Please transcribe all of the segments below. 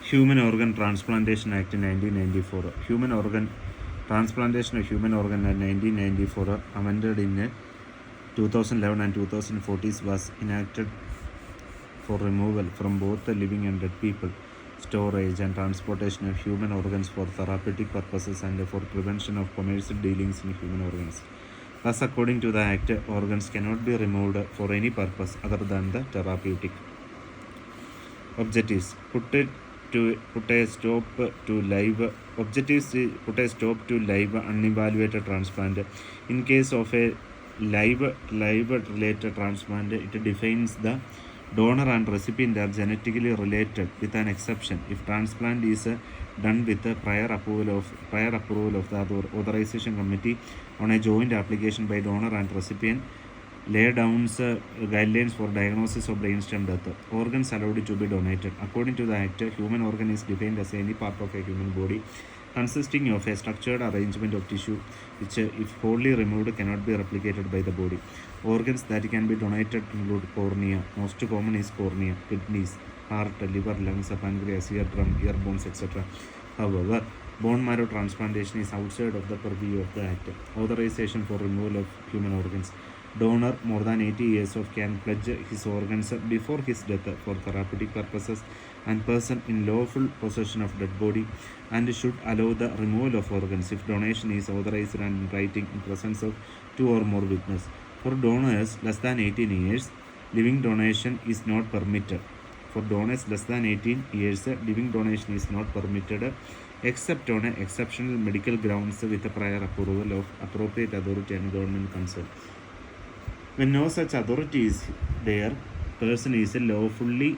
Human Organ Transplantation Act in 1994. Human Organ Transplantation of Human Organ in 1994 amended in 2011 and 2014 was enacted for removal from both the living and dead people, storage and transportation of human organs for therapeutic purposes and for prevention of commercial dealings in human organs. Thus, according to the Act, organs cannot be removed for any purpose other than the therapeutic. Objectives: put a stop to live. Objectives: put a stop to live unevaluated transplant. In case of a live related transplant, it defines the donor and recipient are genetically related, with an exception if transplant is done with the prior approval of the authorization committee on a joint application by donor and recipient. Lay down guidelines for diagnosis of brainstem death. Organs allowed to be donated. According to the Act, human organ is defined as any part of a human body consisting of a structured arrangement of tissue which, if wholly removed, cannot be replicated by the body. Organs that can be donated include cornea. Most common is cornea, kidneys, heart, liver, lungs, pancreas, eardrum, ear bones, etc. However, bone marrow transplantation is outside of the purview of the Act. Authorization for removal of human organs. Donor more than 80 years of can pledge his organs before his death for therapeutic purposes, and person in lawful possession of dead body, and should allow the removal of organs if donation is authorized and in writing in presence of 2 or more witnesses. For donors less than 18 years, living donation is not permitted. For donors less than 18 years, living donation is not permitted except on exceptional medical grounds with the prior approval of appropriate authority and government consent. When no such authority is there, person is lawfully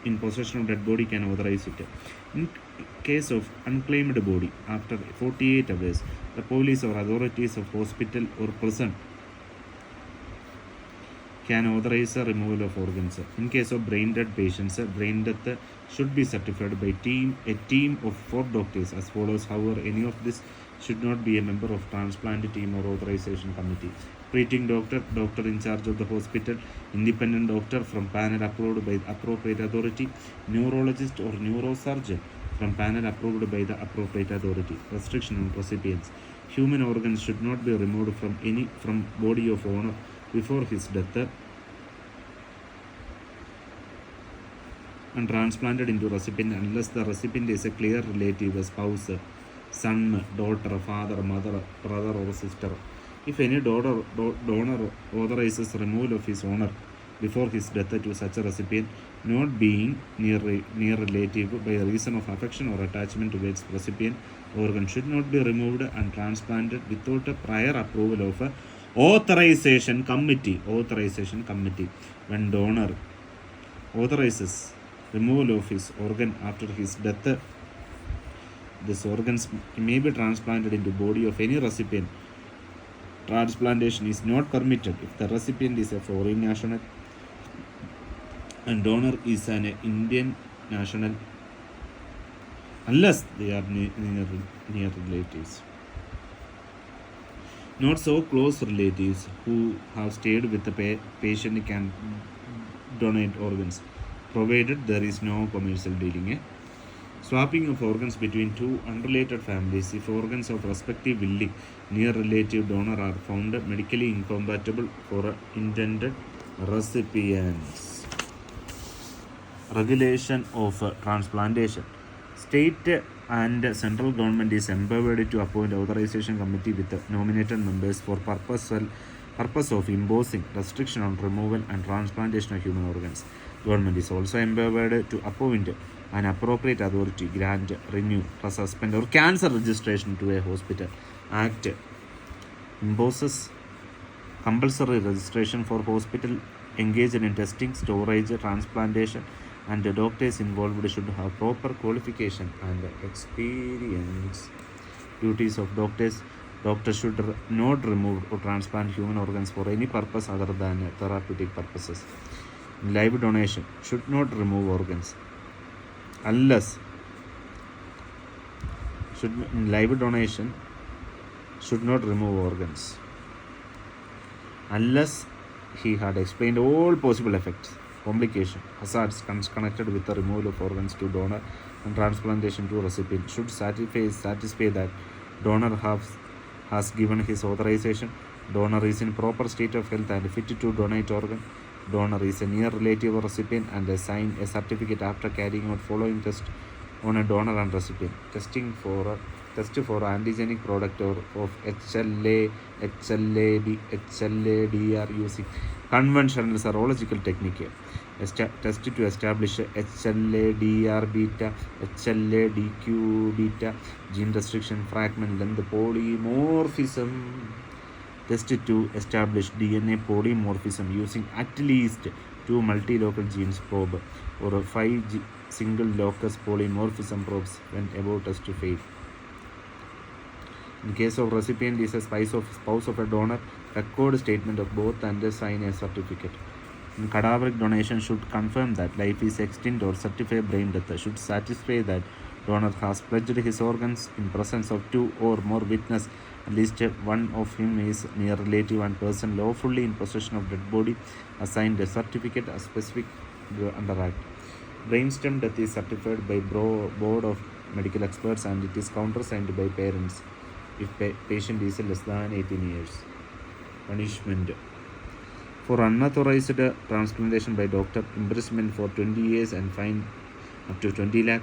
in possession of dead body can authorize it. In case of unclaimed body, after 48 hours, the police or authorities of hospital or prison can authorize the removal of organs. In case of brain dead patients, brain death should be certified by a team of 4 doctors as follows. However, any of this should not be a member of transplant team or authorization committee. Treating doctor, doctor in charge of the hospital, independent doctor from panel approved by the appropriate authority, neurologist or neurosurgeon from panel approved by the appropriate authority. Restriction on recipients. Human organs should not be removed from body of owner before his death and transplanted into recipient unless the recipient is a clear relative, a spouse, son, daughter, father, mother, brother or sister. If any donor authorizes removal of his owner before his death to such a recipient, not being near relative, by reason of affection or attachment towards recipient, organ should not be removed and transplanted without a prior approval of a authorization committee. When donor authorizes removal of his organ after his death, these organs may be transplanted into body of any recipient. Transplantation is not permitted if the recipient is a foreign national and donor is an Indian national, unless they are near relatives. Not so close relatives who have stayed with the patient can donate organs, provided there is no commercial dealing. Swapping of organs between 2 unrelated families if organs of respective willing near relative donor are found medically incompatible for intended recipients. Regulation of transplantation. State and central government is empowered to appoint authorization committee with nominated members for purpose of imposing restriction on removal and transplantation of human organs. Government is also empowered to appoint an appropriate authority, grant, renew, suspend or cancel registration to a hospital. Act imposes compulsory registration for hospital engaged in testing, storage, transplantation, and the doctors involved should have proper qualification and experience. Duties of doctors. Doctors should not remove or transplant human organs for any purpose other than therapeutic purposes. Live donation should not remove organs unless live donation should not remove organs unless he had explained all possible effects Complication, hazards connected with the removal of organs to donor and transplantation to recipient should satisfy that donor has given his authorization, donor is in proper state of health and fit to donate organ, donor is a near relative or recipient and sign a certificate after carrying out following test on a donor and recipient. Test for antigenic product or of HLA-DR using conventional serological technique. Test to establish HLA-DR beta, HLA-DQ beta, gene restriction, fragment length, polymorphism. Test to establish DNA polymorphism using at least 2 multi-local genes probe or 5 single locus polymorphism probes when above test fail. In case of recipient is a spouse of a donor, record statement of both and sign a certificate. In cadaveric donation should confirm that life is extinct or certify brain death, should satisfy that donor has pledged his organs in presence of 2 or more witnesses, at least one of him is near relative and person lawfully in possession of dead body, assigned a certificate as specific under Act. Brainstem death is certified by board of medical experts and it is countersigned by parents if patient is less than 18 years. Punishment for unauthorized transplantation by doctor, imprisonment for 20 years and fine up to 20 lakh,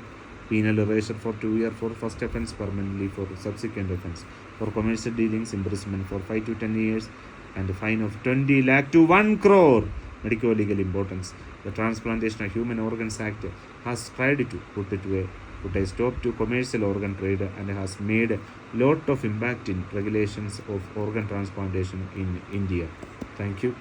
penal erasure for 2 years for first offence, permanently for subsequent offence. For commercial dealings, imprisonment for 5 to 10 years and a fine of 20 lakh to 1 crore. Medico-legal importance. The Transplantation of Human Organs Act has tried to put a stop to commercial organ trade and has made a lot of impact in regulations of organ transplantation in India. Thank you.